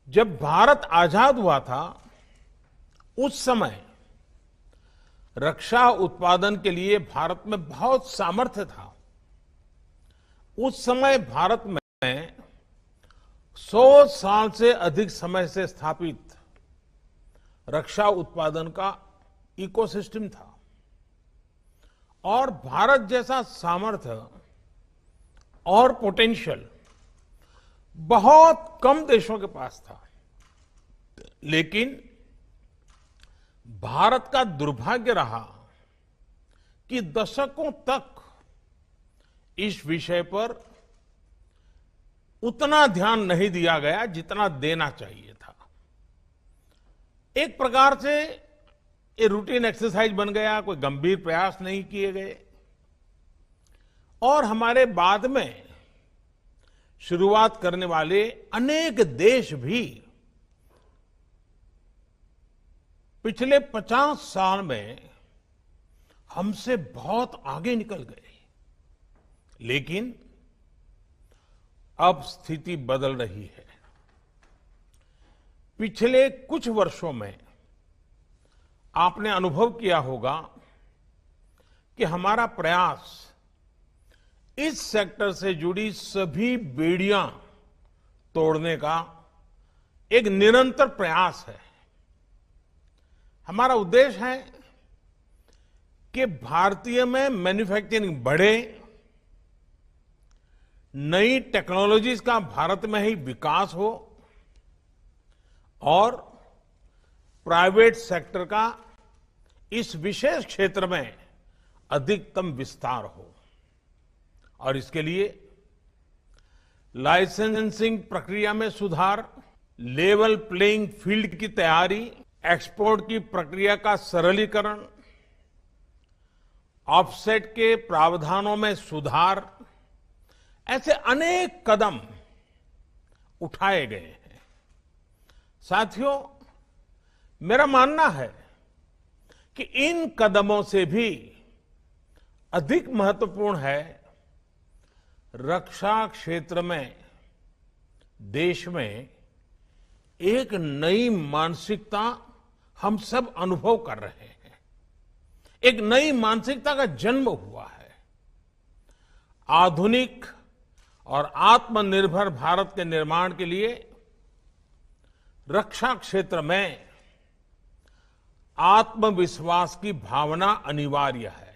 जब भारत आजाद हुआ था उस समय रक्षा उत्पादन के लिए भारत में बहुत सामर्थ्य था। उस समय भारत में 100 साल से अधिक समय से स्थापित रक्षा उत्पादन का इकोसिस्टम था और भारत जैसा सामर्थ्य और पोटेंशियल बहुत कम देशों के पास था। लेकिन भारत का दुर्भाग्य रहा कि दशकों तक इस विषय पर उतना ध्यान नहीं दिया गया जितना देना चाहिए था। एक प्रकार से ये रूटीन एक्सरसाइज बन गया, कोई गंभीर प्रयास नहीं किए गए और हमारे बाद में शुरुआत करने वाले अनेक देश भी पिछले 50 साल में हमसे बहुत आगे निकल गए। लेकिन अब स्थिति बदल रही है। पिछले कुछ वर्षों में आपने अनुभव किया होगा कि हमारा प्रयास इस सेक्टर से जुड़ी सभी बेड़ियां तोड़ने का एक निरंतर प्रयास है। हमारा उद्देश्य है कि भारतीय में मैन्युफैक्चरिंग बढ़े, नई टेक्नोलॉजीज का भारत में ही विकास हो और प्राइवेट सेक्टर का इस विशेष क्षेत्र में अधिकतम विस्तार हो। और इसके लिए लाइसेंसिंग प्रक्रिया में सुधार, लेवल प्लेइंग फील्ड की तैयारी, एक्सपोर्ट की प्रक्रिया का सरलीकरण, ऑफसेट के प्रावधानों में सुधार, ऐसे अनेक कदम उठाए गए हैं। साथियों, मेरा मानना है कि इन कदमों से भी अधिक महत्वपूर्ण है रक्षा क्षेत्र में देश में एक नई मानसिकता हम सब अनुभव कर रहे हैं। एक नई मानसिकता का जन्म हुआ है। आधुनिक और आत्मनिर्भर भारत के निर्माण के लिए रक्षा क्षेत्र में आत्मविश्वास की भावना अनिवार्य है।